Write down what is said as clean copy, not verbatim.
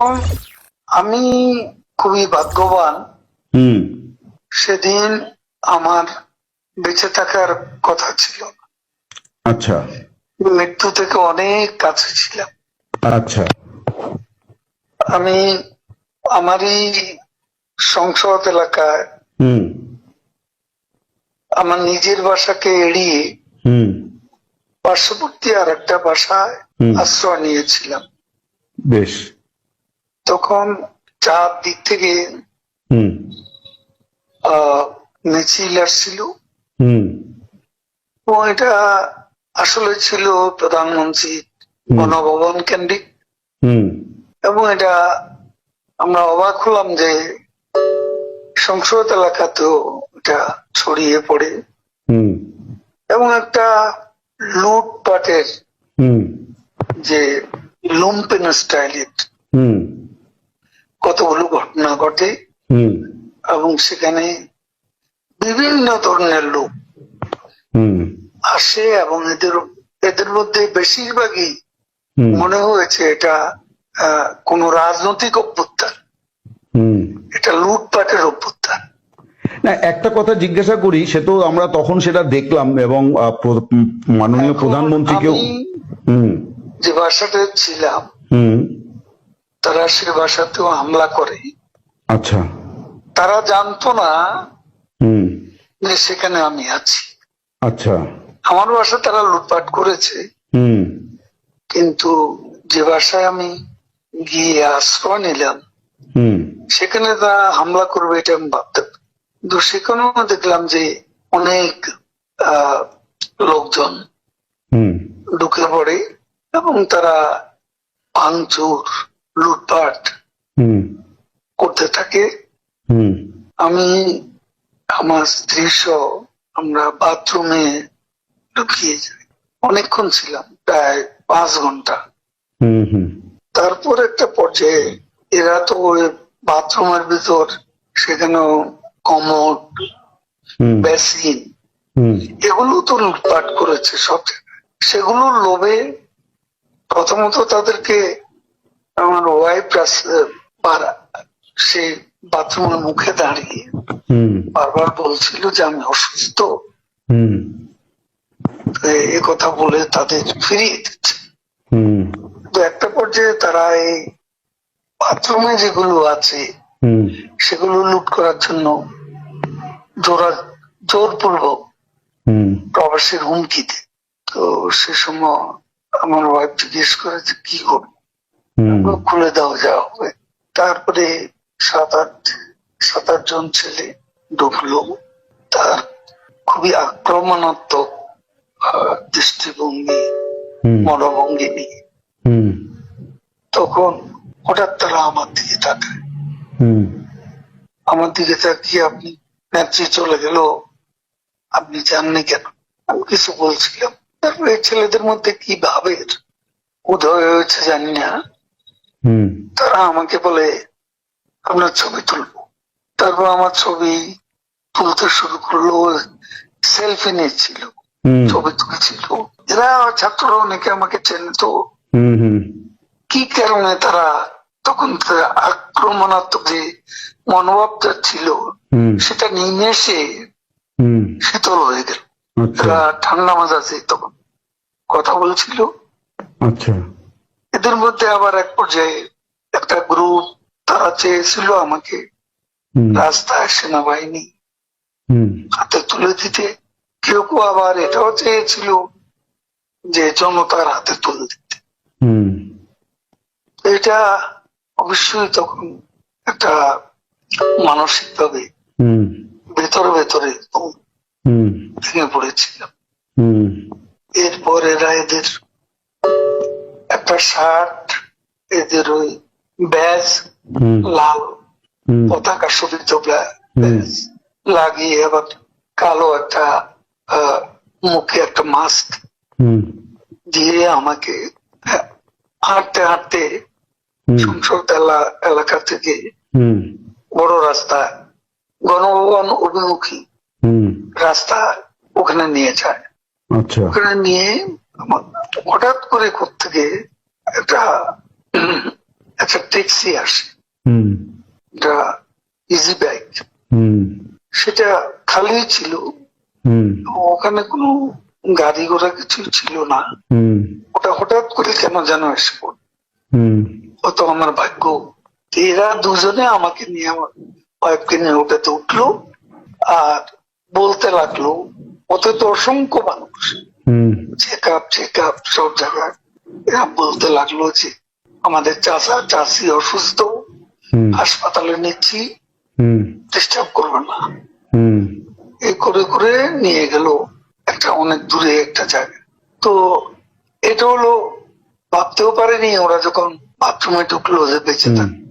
আমি খুবই ভাগ্যবান। হুম। সেদিন আমার বেঁচে থাকার কথা ছিল, আচ্ছা মৃত্যু থেকে অনেক কাছে ছিলাম। আচ্ছা। আমি আমারই সংসদ এলাকায় হুম আমার নিজের বাসাকে এড়িয়ে হুম পার্শ্ববর্তী আর একটা বাসায় আশ্রয় নিয়েছিলাম। বেশ। তখন চারদিক থেকে হুম মিছিল আসছিল হুম এবং এটা আসলে ছিল প্রধানমন্ত্রী গণভবন কেন্দ্রিক। হুম এবং এটা আমরা অবাক হলাম যে সংসদ এলাকাতেও এটা ছড়িয়ে পড়ে হুম এবং একটা লুটপাটের হুম যে লুম্পেন স্টাইলের হুম কতগুলো ঘটনা ঘটে হুম এবং সেখানে বিভিন্ন ধরনের লোক হুম আসে এবং এদের মধ্যে বেশিরভাগই হুম মনে হয়েছে এটা কোন রাজনৈতিক অভ্যুত্থান, হুম এটা লুটপাটের অভ্যুত্থান। না, একটা কথা জিজ্ঞাসা করি, সে তো আমরা তখন সেটা দেখলাম এবং মাননীয় এখন প্রধানমন্ত্রীকেও। আমি হুম যে বাসাতে ছিলাম হুম তারা সে বাসাতেও হামলা করে। আচ্ছা। তারা জানতো না হুম যে সেখানে আমি আছি। আচ্ছা। আমার বাসা তারা লুটপাট করেছে, হুম কিন্তু যে বাসায় আমি গিয়ে আশ্রয় নিলাম হুম সেখানে তারা হামলা করবে এটা আমি ভাবতে পারি। কিন্তু সেখানেও দেখলাম যে অনেক লোকজন হুম ঢুকে পড়ে এবং তারা ভাঙচুর লুটপাট হুম করতে থাকে। হুম আমি আমার স্ত্রী সহ আমরা বাথরুমে ঢুকিয়ে যাই, অনেকক্ষণ ছিলাম, প্রায় 5 ঘন্টা। হুম হুম তারপর একটা পর্যায়ে এরা তো ওই বাথরুমের ভিতর সেখানেও কমোড হুম বেসিন হুম এগুলো তো লুটপাট করেছে সব জায়গায়। সেগুলোর লোভে প্রথমত তাদেরকে আমার ওয়াইফ সে বাথরুমের মুখে দাঁড়িয়ে হুম বারবার বলছিল যে আমি অসুস্থ, হুম এ কথা বলে তাদের ফিরিয়ে দিচ্ছে। হুম তো একটা পর্যায়ে তারা এই বাথরুমে যেগুলো আছে হুম সেগুলো লুট করার জন্য জোরপূর্বক হুম প্রবাসের হুমকি দেয়। তো সে সময় আমার ওয়াইফ জিজ্ঞেস করে যে কি করবো, খুলে দাও যা হবে। তারপরে সাত আট জন ছেলে ঢুকলো, তার খুবই আক্রমণাত্মক দৃষ্টিভঙ্গি মনোভঙ্গি নিয়ে। তখন হঠাৎ তারা আমার দিকে তাকায়, আমার দিকে তাকিয়ে আপনি নেত্রী চলে গেল, আপনি জাননি কেন? আমি কিছু বলছিলাম। তারপরে ছেলেদের মধ্যে কি ভাবের উদয় হয়েছে জানি না, তারা আমাকে বলে আপনার ছবি তুলবো। তারপর আমার ছবি তুলতে শুরু করলো, সেলফি নিচ্ছিল, ছবি তুলছিল। এরা ছাত্ররা অনেকে আমাকে চেনতো। কি কারণে তারা তখন আক্রমণাত্মক যে মনোভাবটা ছিল সেটা নিমেষে শীতল হয়ে গেল। তারা ঠান্ডা মাজাজে তখন কথা বলছিল। আচ্ছা। এদের মধ্যে আবার এক পর্যায়ে একটা গ্রুপ তারা চেয়েছিল আমাকে রাস্তায় সেনাবাহিনী হাতে তুলে দিতে। কেউ কেউ আবার এটাও চেয়েছিল যে জনতার হাতে তুলে দিতে। এটা অবশ্যই তখন একটা মানসিক ভাবে ভেতরে ভেতরে ভেঙে পড়েছিলাম। এরপর এরা এদের একটা শার্ট, এদের ওই ব্যাজ, লাল পতাকা শোভিত ব্যাজ লাগিয়ে আবার কালো একটা মুখে একটা মাস্ক দিয়ে আমাকে হাঁটতে হাঁটতে সংসদ এলাকা থেকে বড় রাস্তা গণভবন অভিমুখী রাস্তা ওখানে নিয়ে যায়। ওখানে নিয়ে হঠাৎ করে কোত্থেকে একটা একটা ট্যাক্সি আসে, হুম এটা ইজি বাইক, হুম সেটা খালি ছিল, হুম ওখানে কোনো গাড়ি ঘোড়া কিছু ছিল না। হুম ওটা হঠাৎ করে কেন যেন এসে পড়ল, হুম হয়তো আমার ভাগ্য। এরা দুজনে আমাকে নিয়ে, আমার ওয়াইফকে নিয়ে ওটাতে উঠলো আর বলতে লাগলো, ওতে তো অসংখ্য মানুষ, হুম চেক আপ সব জায়গায়। এরা বলতে লাগলো যে আমাদের চাচা চাচি অসুস্থ, হুম হাসপাতালে নিচ্ছি, হুম ডিস্টার্ব করবে না। হুম এই করে করে নিয়ে গেল একটা অনেক দূরে একটা জায়গায়। তো এটা হলো, ভাবতেও পারেনি ওরা যখন বাথরুমে ঢুকলো যে বেঁচে হুম থাকে।